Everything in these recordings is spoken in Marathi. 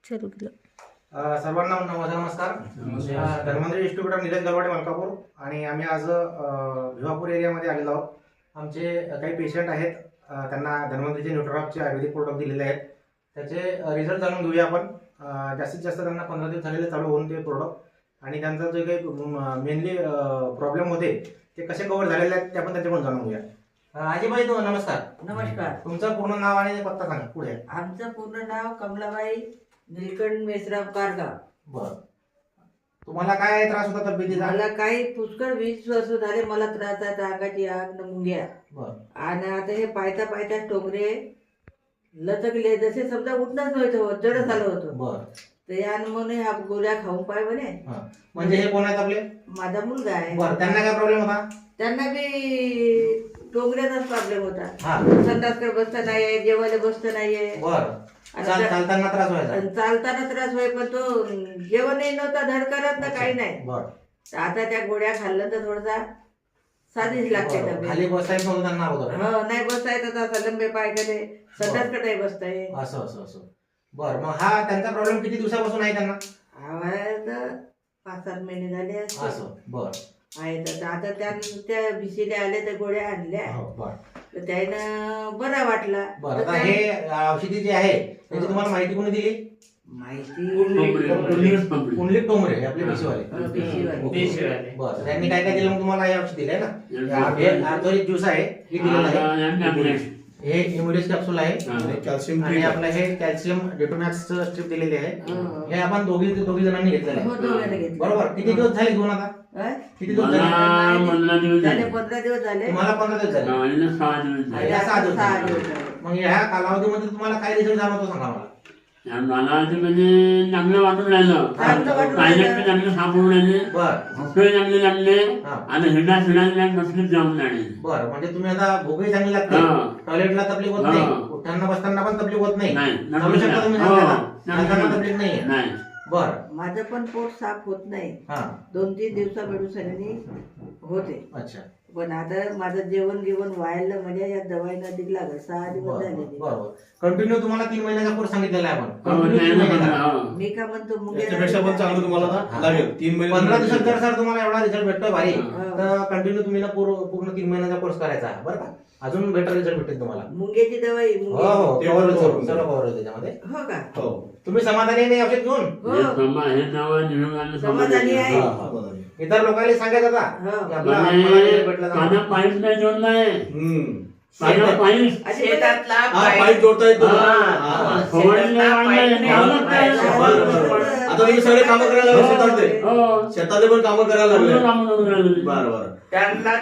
चालू केलं. सर्वांना नमस्कार. धन्वंतरी डिस्ट्रीब्युटर निलेश गलवाडे मलकापूर आणि आम्ही आज भिवापूर एरियामध्ये आलेलो आहोत. आमचे काही पेशंट आहेत, त्यांना धन्वंतरीचे न्यूट्रॉपचे आयुर्वेदिक प्रोडक्ट दिलेले आहेत. त्याचे रिझल्ट जाणून घेऊया आपण. जास्तीत जास्त त्यांना 15 दिवस झालेले चालू होऊन ते प्रोडक्ट आणि त्यांचा जे काही मेनली प्रॉब्लेम होते ते कसे कव्हर झालेले आहेत ते आपण त्यांच्याकडून जाणून घेऊया. आजीबाई नमस्कार. नमस्कार. तुमचं पूर्ण नाव आणि पत्ता सांगा पुढे. आमचं पूर्ण नाव कमलाबाई निलकंठ मेसराम कारगाव. बरं, तुम्हाला काय त्रास होता तब्येतीचा? मला काही पुष्कळ 20 वर्ष झाले मला त्रास आहे, अंगाची आग न मुंग्या. बरं. आणि आता हे पायता पायता टोंगरे लचकले, जसे समजा उठणंच नव्हतं, जडच आलं होतं. बरं. तर यानं म्हणे हा गोळ्या खाऊन पाय म्हणे. म्हणजे हे कोण आहेत आपले? माझा मुलगा आहे. बरं, त्यांना काय प्रॉब्लेम होता? त्यांना बी टोंगऱ्याचाच प्रॉब्लेम होता. हा. संडासकडे बसता नाहीये, जेवायला बसता नाहीये. बरं. चालताना त्रास व्हायचा? चालताना त्रास व्हाय, पण तो जेवणही नव्हता, धड करत ना, काही नाही. बरं. आता त्या गोळ्या खाल्लं तर थोडासा साधीच लागते बरं. तब्येत. खाली बसायचं नव्हतं त्यांना अगोदर? हो, नाही बसता येत आता, लंबे पाय केले, संडासकडे नाही बसता येत. असं असं असं. बरं, मग हा त्यांचा प्रॉब्लेम किती दिवसापासून आहे त्यांना? आवाज 5-7 महिने झाले असते. असं. बरं. आहेत आता त्या भिशीला आल्या त्या गोळ्या आणल्या, हो, बरं. तर त्यानं बरा वाटला. बरं, तर आता त्या- हे औषधी जे आहे त्याची तुम्हाला माहिती कोणी दिली? माहिती कुंडलिक टोमरे आपले भिशीवाले. भिशीवाले. बरं, त्यांनी काय काय दिलं मग तुम्हाला? हे औषध दिलंय ना, हे आर्थोरिक ज्यूस आहे, हे दिलेलं आहे. हे इम्युनिस कॅप्सूल आहे आणि आपलं हे कॅल्शियम डेटोमॅक्स स्ट्रिप दिलेली आहे. हे आपण दोघी जणांनी घेतलेलं हो, आहे. दोघांनी घेतलं. बरोबर. किती दिवस झाले घेऊन आता? काय? किती दिवस झाले? झाले 15 दिवस झाले. तुम्हाला 15 दिवस झाले आणि आणि आता 6 दिवस 6 झाले. दिवस झाले. मग ह्या कालावधीमध्ये तुम्हाला काय रिझल्ट जाणवतो सांगा मला. मला म्हणजे चांगलं वाटून राहिलं, चांगलं वाटून पाहिजे राहिलं. चांगले सापडून राहिले, बरं. भुके चांगले लागले हा. आणि हिंडा नसली जमून राहिले. बरं, म्हणजे तुम्ही आता भूकही चांगली लागते, हा. टॉयलेटला तकलीफ होत हा. नाही, उठताना बसताना पण तकलीफ होत नाही, नाही. चालू शकता तुम्ही हो. चालताना, चालताना तकलीफ नाहीये. नाही. बरं. माझं पण पोट साफ होत नाही, हा. 2-3 दिवसा मेडिसिननी होते. अच्छा. पण आता माझं जेवण व्हायला म्हणजे या दवाईनं दिला 6 दिवस झाले. बरोबर. कंटिन्यू तुम्हाला 3 महिन्याचा कोर्स सांगितलेला आहे आपण. हो, Continue नाही 3 ना, महिने करा. हो. मी का म्हणतो याच्यापेक्षा पण चांगलं तुम्हाला हा. लागेल. 3 महिने 15 दिवसात जर सर तुम्हाला एवढा रिझल्ट भेटतोय भारी, हा. तर कंटिन्यू तुम्ही ना पूर्ण 3 महिन्याचा कोर्स करायचा आहे, बरं का? अजून बेटर रिझल्ट भेटेल तुम्हाला. मुंग्याची दवाई हो मुंगे. हो, ते cover पण होईल, cover सर्व cover होईल त्याच्यामध्ये. हो का? हो. तुम्ही समाधानी नाही औषध घेऊन? हो. हे नाव निरोगाने समाधानी आहे. हा, हा. इतर लोकांनी सांगायचं आता हो. की आपला आम्हाला result भेटला काना जाणार. पाईप नाही जोडलाय, हम्म. काना पाईप अशी शेतातला हा, पाईप जोडता येतो. हा. हा. फवारणी नाही वाढलाय, लावलं काय? बरं, बरं. आता तुम्ही सगळे कामं करायला लागले शेतातले. हो. शेतातले पण कामं करायला लागले. चांगलं काम करून राहिले. बरं बरं. त्यांना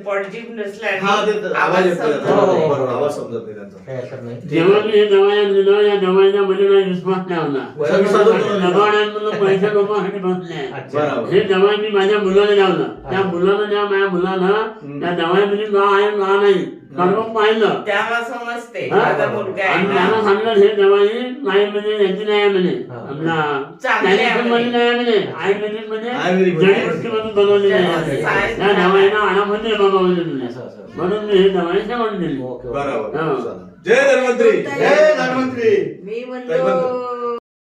पॉझिटिव्ह हा, नसल्याने ते आवाज येतो. समजत हो, हो, नाही. बरोबर. आवाज समजत नाही त्यांचा. काय हरकत नाही. जेव्हा मी हे दवाया दिलं, या दवाईच्या मध्ये काही विश्वास नाही होता. दवाड्यांमधून पैसे लोकांसाठी बसले. अच्छा. बरोबर. हे दवाई मी माझ्या मुलाला लावलं, त्या मुलाला ज्या माझ्या मुलाला त्या दवाईमध्ये गा आहे गा नाही सर्व पाहिलं. त्याला समजते हा? माझा मुलगा आणि आहे त्याला ना. सांगितलं हे दवाई नाही म्हणजे याची नाही आहे म्हणे, हा. आपला चांगली आहे कॅल्शियम मध्ये म्हणे. नाही आहे म्हणे, आयुर्वेदिक मध्ये आयुर्वेदिक मध्ये. जडीबुटीमधून बनवलेली आहे. सायन्स त्या दवाईनं आणामध्ये बनवलेली आहे. असं असं. म्हणून मी हे दवाई सेवन दिली. Okay, okay. बरोबर. हो. चला. जय धन्वंतरी. जय धन्वंतरी. मी काय म्हणतो? म्हणलो